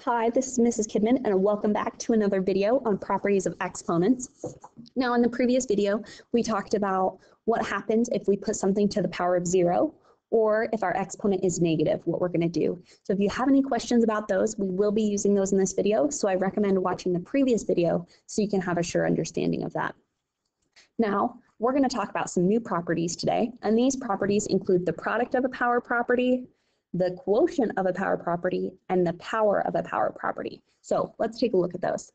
Hi, this is Mrs. Kidman, and welcome back to another video on properties of exponents. Now, in the previous video, we talked about what happens if we put something to the power of 0, or if our exponent is negative, what we're going to do. So if you have any questions about those, we will be using those in this video, so I recommend watching the previous video so you can have a sure understanding of that. Now, we're going to talk about some new properties today, and these properties include the product of a power property, the quotient of a power property, and the power of a power property. So let's take a look at those.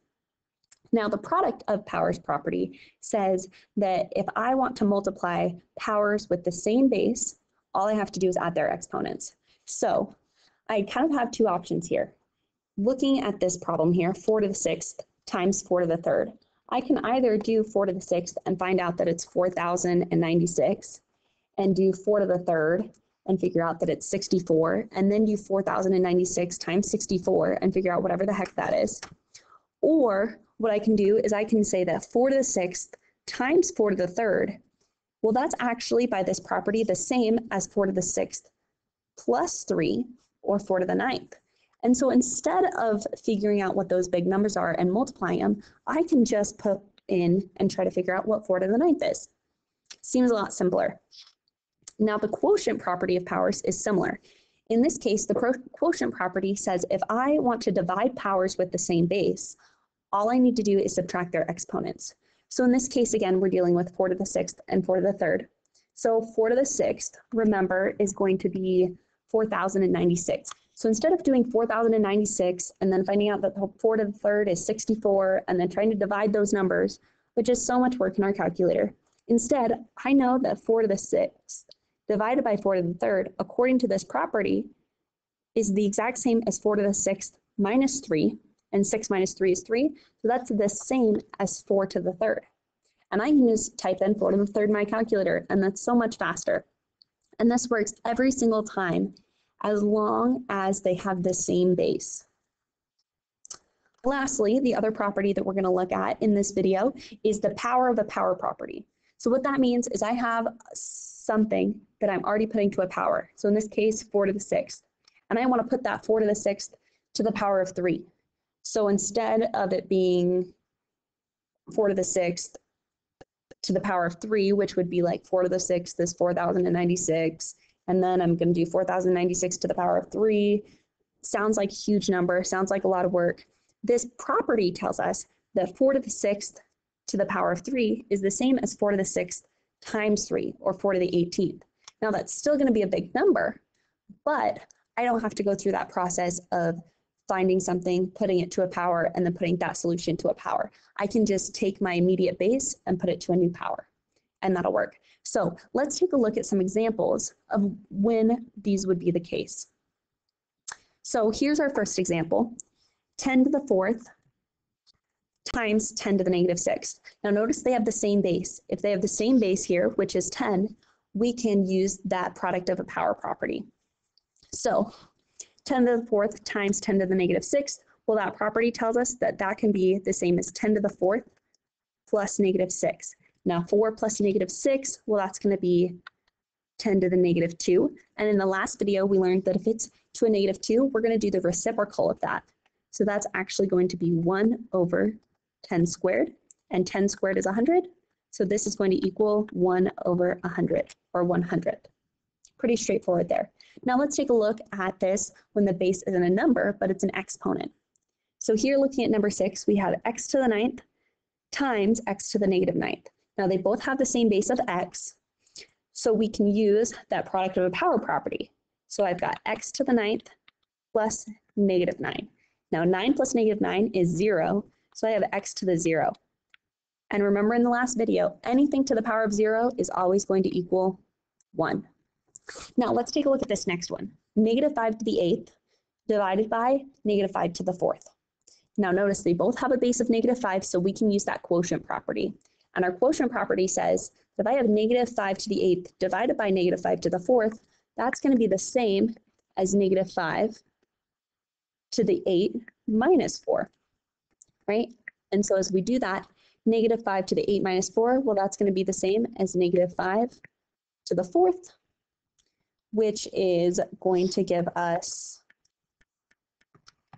Now, the product of powers property says that if I want to multiply powers with the same base, all I have to do is add their exponents. So I kind of have two options here. Looking at this problem here, 4 to the 6th times 4 to the 3rd, I can either do 4 to the 6th and find out that it's 4,096 and do 4 to the 3rd and figure out that it's 64, and then do 4,096 times 64 and figure out whatever the heck that is. Or what I can do is I can say that 4 to the 6th times 4 to the 3rd, well, that's actually by this property the same as 4 to the 6th plus 3, or 4 to the 9th. And so instead of figuring out what those big numbers are and multiplying them, I can just put in and try to figure out what 4 to the 9th is. Seems a lot simpler. Now, the quotient property of powers is similar. In this case, the quotient property says if I want to divide powers with the same base, all I need to do is subtract their exponents. So in this case, again, we're dealing with 4 to the 6th and 4 to the 3rd. So 4 to the 6th, remember, is going to be 4,096. So instead of doing 4,096 and then finding out that 4 to the 3rd is 64 and then trying to divide those numbers, which is so much work in our calculator, instead, I know that 4 to the 6th divided by 4 to the 3rd, according to this property, is the exact same as 4 to the 6th minus 3, and 6 minus 3 is 3, so that's the same as 4 to the 3rd. And I can just type in 4 to the 3rd in my calculator, and that's so much faster. And this works every single time, as long as they have the same base. Lastly, the other property that we're going to look at in this video is the power of a power property. So what that means is I have something that I'm already putting to a power. So in this case, 4 to the 6th. And I want to put that 4 to the 6th to the power of 3. So instead of it being 4 to the 6th to the power of 3, which would be like 4 to the 6th is 4,096, and then I'm going to do 4,096 to the power of 3. Sounds like a huge number, sounds like a lot of work. This property tells us that 4 to the 6th to the power of 3 is the same as 4 to the 6th times 3, or 4 to the 18th. Now that's still going to be a big number, but I don't have to go through that process of finding something, putting it to a power, and then putting that solution to a power. I can just take my immediate base and put it to a new power, and that'll work. So let's take a look at some examples of when these would be the case. So here's our first example, 10 to the 4th times 10 to the negative 6th. Now notice they have the same base. If they have the same base here, which is 10, we can use that product of a power property. So 10 to the 4th times 10 to the negative 6th, well, that property tells us that that can be the same as 10 to the 4th plus negative 6. Now 4 plus negative 6, well, that's going to be 10 to the negative 2. And in the last video, we learned that if it's to a negative 2, we're going to do the reciprocal of that. So that's actually going to be 1 over 10 squared, and 10 squared is 100. So this is going to equal 1 over 100, or 100. Pretty straightforward there. Now let's take a look at this when the base isn't a number, but it's an exponent. So here, looking at number 6, we have x to the 9th times x to the negative 9th. Now they both have the same base of x, so we can use that product of a power property. So I've got x to the 9th plus negative 9. Now 9 plus negative 9 is 0, so I have x to the 0. And remember in the last video, anything to the power of 0 is always going to equal 1. Now let's take a look at this next one. Negative 5 to the 8th divided by negative 5 to the 4th. Now notice they both have a base of negative 5, so we can use that quotient property. And our quotient property says if I have negative 5 to the 8th divided by negative 5 to the 4th, that's going to be the same as negative 5 to the 8 minus 4, right? And so as we do that, negative 5 to the 8 minus 4, well, that's going to be the same as negative 5 to the 4th, which is going to give us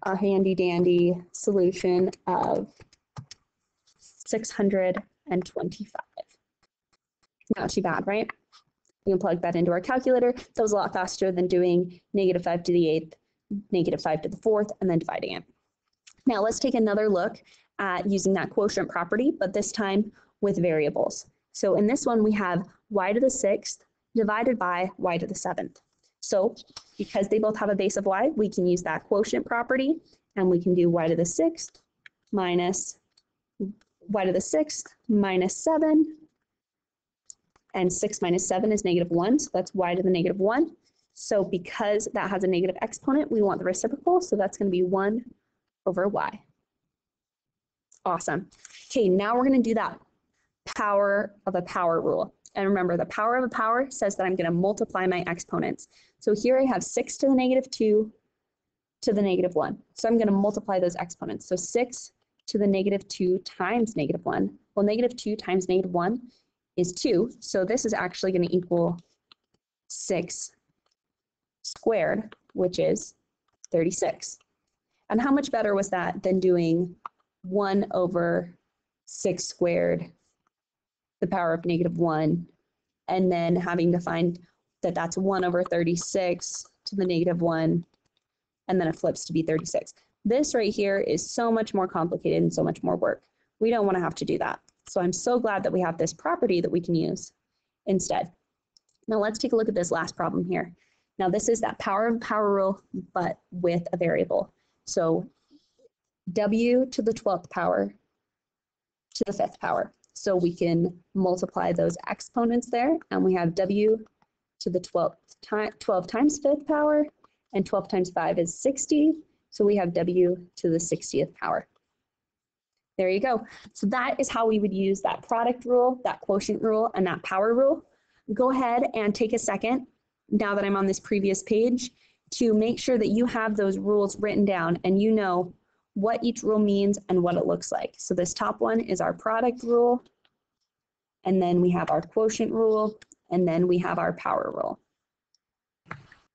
a handy dandy solution of 625. Not too bad, right? We can plug that into our calculator. That was a lot faster than doing -5 to the 8th, -5 to the 4th, and then dividing it. Now let's take another look at using that quotient property, but this time with variables. So in this one, we have y to the 6th divided by y to the 7th. So because they both have a base of y, we can use that quotient property, and we can do y to the 6th minus y to the 6th minus 7, and 6 minus 7 is -1, so that's y to the -1. So because that has a negative exponent, we want the reciprocal, so that's going to be 1 over y. Awesome. Okay, now we're going to do that power of a power rule. And remember, the power of a power says that I'm going to multiply my exponents. So here I have 6 to the -2 to the -1. So I'm going to multiply those exponents. So 6 to the -2 times -1. Well, -2 times -1 is 2. So this is actually going to equal 6 squared, which is 36. And how much better was that than doing 1 over 6 squared, the power of -1, and then having to find that that's 1 over 36 to the -1, and then it flips to be 36. This right here is so much more complicated and so much more work. We don't want to have to do that. So I'm so glad that we have this property that we can use instead. Now let's take a look at this last problem here. Now this is that power of power rule, but with a variable. So w to the 12th power to the 5th power. So we can multiply those exponents there, and we have w to the 12 times 5th power, and 12 times 5 is 60. So we have w to the 60th power. There you go. So that is how we would use that product rule, that quotient rule, and that power rule. Go ahead and take a second, now that I'm on this previous page, to make sure that you have those rules written down and you know what each rule means and what it looks like. So this top one is our product rule, and then we have our quotient rule, and then we have our power rule.